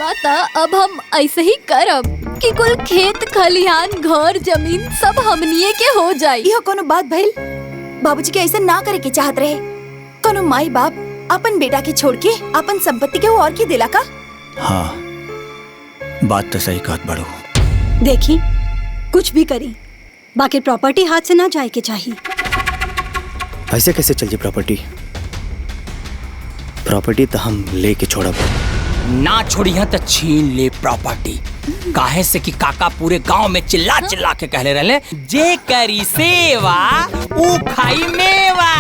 बात अब हम ऐसे ही करब कि कुल खेत खलिहान घर जमीन सब हमनिए के हो जाई। यह कोनो बात भइल? बाबूजी के ऐसा ना करे के चाहत रहे। कोनो माई बाप अपन बेटा के छोड़ के अपन संपत्ति के और के दिला का? हाँ, बात तो सही कहत बड़ू। देखी कुछ भी करी, बाकी प्रॉपर्टी हाथ से ना जाए के चाहिए। ऐसे कैसे चल जी प्रॉपर्टी? प्रॉपर्टी तो हम लेके छोड़ब। ना छोड़िया तो छीन ले प्रॉपर्टी। काहे से कि काका पूरे गांव में चिल्ला चिल्ला के कहले रहले, जे करी सेवा ऊ खाई मेवा।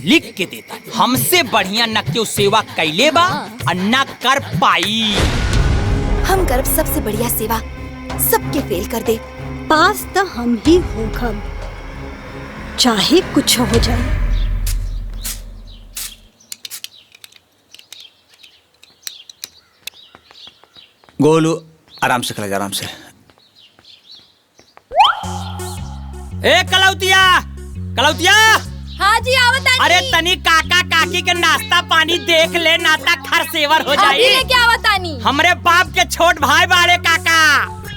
लिख के देता, हमसे बढ़िया न क्यों सेवा कैले बा और न कर पाई। हम करब सबसे बढ़िया सेवा, सबके फेल कर दे। पास तो हम ही होखब, चाहे कुछ हो जाए। गोलू आराम से खड़ा जा, आराम से। ए कलौतिया, कलौतिया। हाँ जी आवतानी। अरे तनी काका काकी के नाश्ता पानी देख ले, नाता खरसेवर हो जाई। लेके आवतानी। हमरे बाप के छोट भाई बारे काका।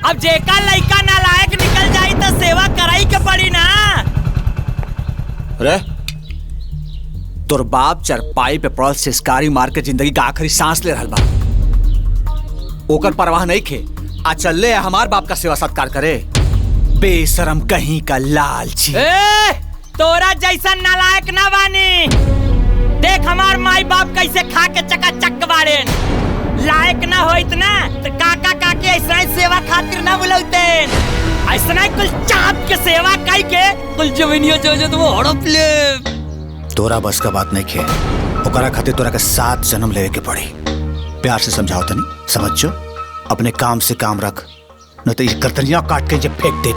अब जेका लइका नालायक निकल जाई तो सेवा कराई के पड़ी ना। अरे तोर बाप चरपाई पे पड़ल सिसकारी मार के जिंदगी का आखिरी सांस ले रहल बा। ओकर परवाह नहीं खे, आ चल ले हमार बाप का सेवा सत्कार करे। बेशरम कहीं का लालची। ए, तोरा जैसा नालायक ना बानी। देख हमार माई बाप कैसे खा के चकाचक बाड़ेन। लायक ना होइत ना तो काका काकी ऐसा सेवा खातिर ना बुलौते। ऐसा कुल चाप के सेवा काई के कुल जमीनियो जो तुम हड़प ले। तोरा बस का बात नहीं खे, ओकरा खातिर तोरा के 7 जन्म लेवे के पड़ी। प्यार से समझाओ तनी, समझो। अपने काम से काम रख, न तो ये करतनिया काट के जे फेंक दे।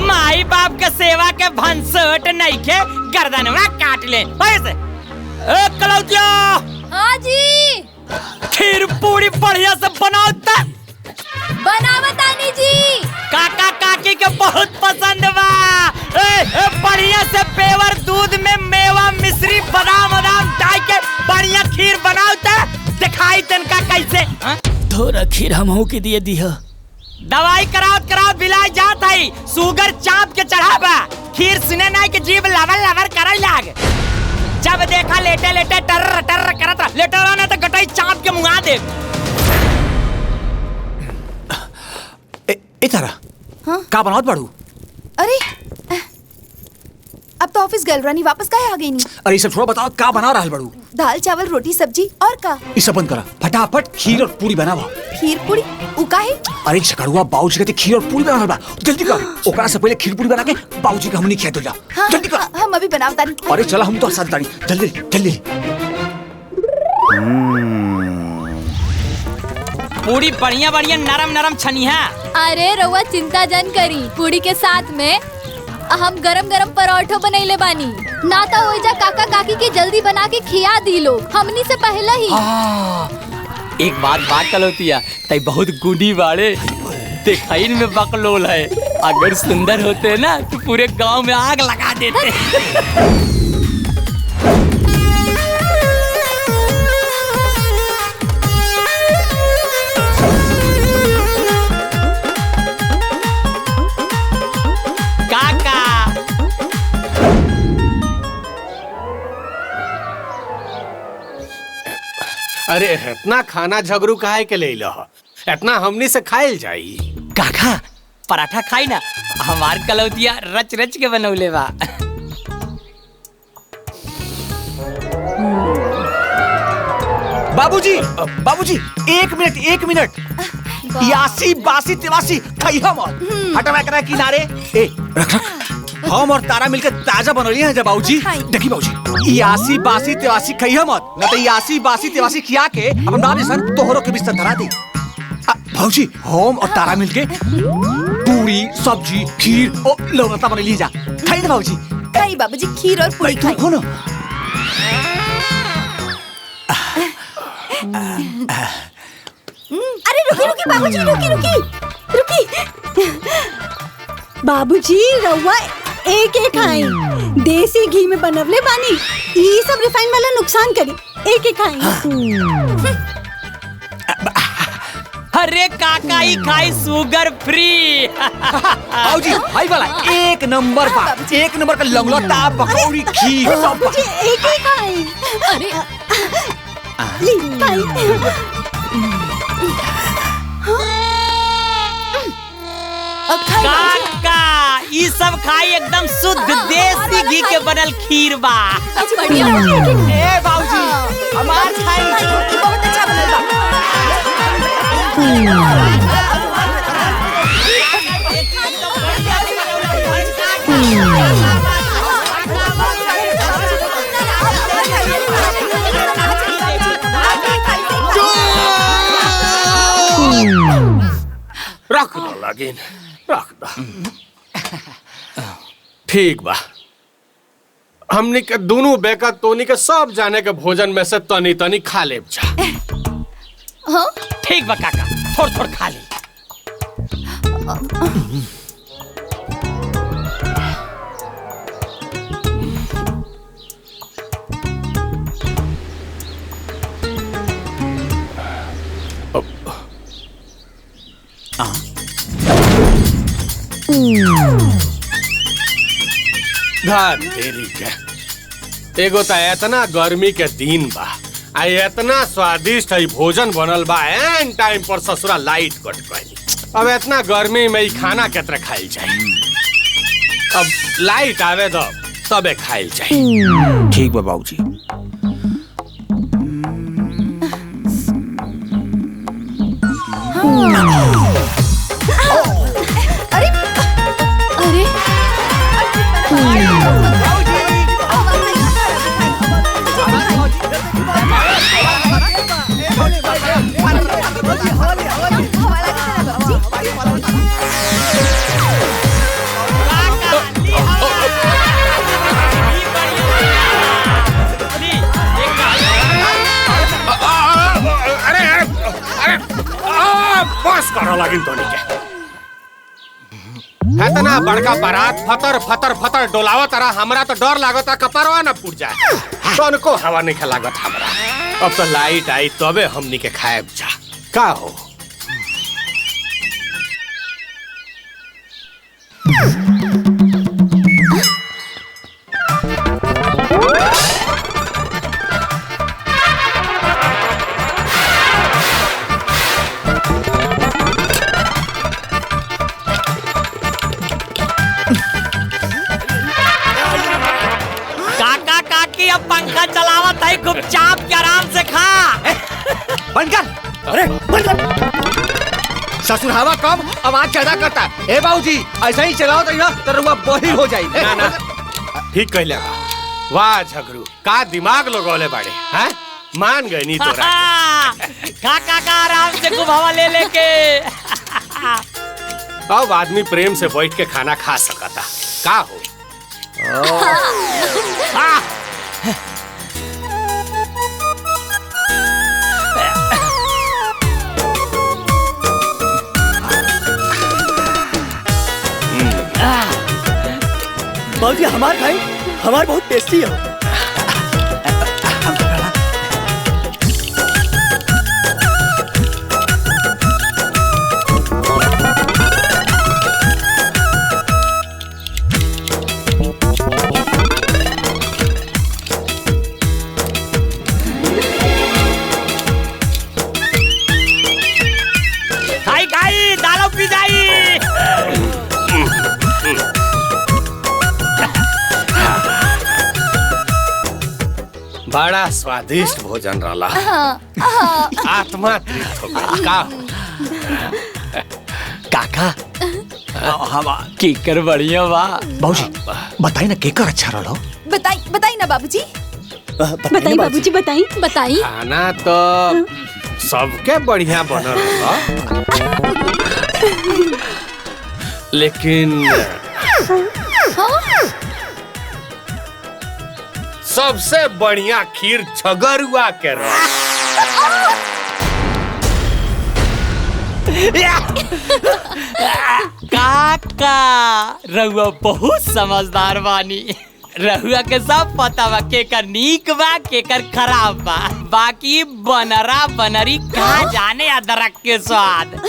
माई बाप के सेवा के भंसोट नहीं के गर्दनवा काट ले। ऐसे कलौतिया। हाँ जी। खीर पूरी बढ़िया से बनाओ ता। बनावतानी जी। काका काकी के बहुत पसंद बा। बढ़िया से पेवर दूध में मेवा मिश्री बादाम बादाम डाल के बढ़िया खीर बनाओ ता। दिखाई तनका कैसे। थोड़ा खीर हमहू के दिए दिया। दवाई करावत करावत बिलाय जात है। शुगर चाप के चढ़ावा, खीर सुने ना के जीभ लवर लवर करे लाग। जब देखा लेटे लेटे टर टर करत लेटे रहने तो गटाई चाप के मुंगा दे। ए तारा, हाँ? का बनावत बाड़ू? अरे अब तो ऑफिस गल रानी वापस काहे आ गई नी? अरे सब छोड़ो, बताओ का बना रहल बाड़ू? दाल चावल रोटी सब्जी और का? ई सब बंद करा, फटाफट खीर और पूरी बनावा। खीर पूरी उ काहे? अरे झगड़ुआ बाबूजी कहते खीर और पूरी बना रहल बा, जल्दी कर। ओकरा से पहले खीर पूरी बना के बाबूजी के हमनी खिया दो जा। हाँ, जल्दी कर। हम अभी बनावतानी। अरे चला, हम तो साथ तानी, जल्दी जल्दी। पूरी बढ़िया बढ़िया नरम नरम छनी है। अरे रउआ चिंता जन करी, पूरी के साथ में हम गरम गरम परोठो बनैले बानी। ना तो हो जा काका काकी के जल्दी बना के खिया दी लोग हमनी से पहले ही। एक बात कलौतिया, तई बहुत गुडी बाड़े। दिखाइन में बकलोल है, अगर सुंदर होते ना तो पूरे गांव में आग लगा देते। अरे इतना खाना झगड़ू काहे के ले लो? इतना हमनी से खाइल जाई। काका पराठा खाई ना, हमार कलौतिया रच रच के बनौले बा। बाबूजी, बाबूजी, एक मिनट। यासी बासी तिवासी खइहा मत। हटवा करा किनारे। ए रख। हम और तारा मिलकर ताजा बनौली है जब बाबूजी। देखी बाबूजी, यासी बासी तिवासी खइहा मत, न तो यासी बासी तिवासी खिया के अपन बाप जैसन तोहरो के बिस्तर धरा दे। बाबूजी, हम और तारा मिलके पूरी सब्जी खीर और लौंगता बनौली जा। खाई दे बाबूजी। खाई बाबूजी, खीर और पूरी खाई। हो ना। अरे रुकी बाबूजी, रुकी। बाबूजी रउआ एक खाई, देसी घी में बनवले बानी। ये सब रिफाइन वाला नुकसान करी, एक खाई। अरे काका ही खाई शुगर फ्री। बाबूजी हाई वाला एक नंबर बा, एक नंबर का लंगलोटा पकौड़ी खीर सब बा। एक ही खाई। अरे ली खाई। काका ये सब खाई एकदम शुद्ध देसी घी के बनल खीर बा। बढ़िया। ए बाबूजी हमार खाई ये बहुत अच्छा बनल बा। रख दो लगिन, रख दो। ठीक बा, हमनी के दोनों बेका तोनी के सब जाने के भोजन में से तनी तनी खा लेब जा। हाँ ठीक बा काका, थोड़ थोड़ खा ली। धार तेरी के एगो त इतना गर्मी के दिन बा, आ इतना स्वादिष्ट है भोजन बनल बा, एन टाइम पर ससुरा लाइट कट गई। अब इतना गर्मी में ई खाना केतरे खाइल जाए। अब लाइट आवे दो तबे खाइल जाए। ठीक बा बाबूजी। अरे बस करो लगिन तोनी के। इतना बड़का बारात फतर फतर फतर डोलावत तारा, हमरा तो डर लागता कपरवा न फूट जाए। तनको हवा नहीं लागत हमरा। अब तो लाइट आई तबे हमनी के खाएब जा। का हो काका काकी अब पंखा चलावत है, खूब चाप के आराम से खा। बंद कर। अरे बंद कर। ससुर हवा कम आवाज ज्यादा करता है। ए बाबूजी ऐसा ही चलाओ तो रुआ बही हो जाई। ना ना ठीक कहले बा। वाह झगड़ू, का दिमाग लगौले बाड़े हैं? मान गए नी तोरा। काका का आराम से खूब हवा ले लेके। अब आदमी प्रेम से बैठ के खाना खा सकता। का हो बाबूजी हमार खाई, हमार बहुत टेस्टी है। खाई खाई दालो पी जाई। बड़ा स्वादिष्ट भोजन रहा। आत्मा तृप्त हो गई। का हो काका केकर बढ़िया बा। बाबूजी बताई ना केकर अच्छा रहो। बताई ना बाबूजी। बताई बाबूजी बताई। बताई। खाना तो सबके बढ़िया बनल बा, लेकिन सबसे बढ़िया खीर झगरुआ के रहा। काका रउआ बहुत समझदार बानी। रहुआ के सब पता बा केकर नीक बा केकर खराब बा, बाकी बनरा बनरी का जाने अदरक के स्वाद।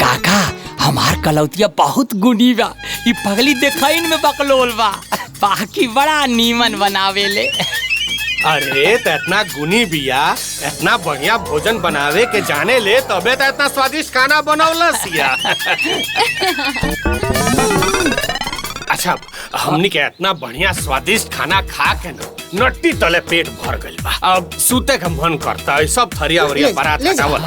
काका हमार कलौतिया बहुत गुनी बा, ई पगली देखइन में बकलोल बा, बाकी बड़ा नीमन बनावेले। अरे तो इतना गुनी बिया, इतना बढ़िया भोजन बनावे के जाने ले तबे तो इतना स्वादिष्ट खाना बनौलस या। अच्छा हमनी के इतना बढ़िया स्वादिष्ट खाना खा के न नट्टी तले पेट भर गइल बा, अब सूते का मन करता है। सब थरिया वरिया बारात हटावल।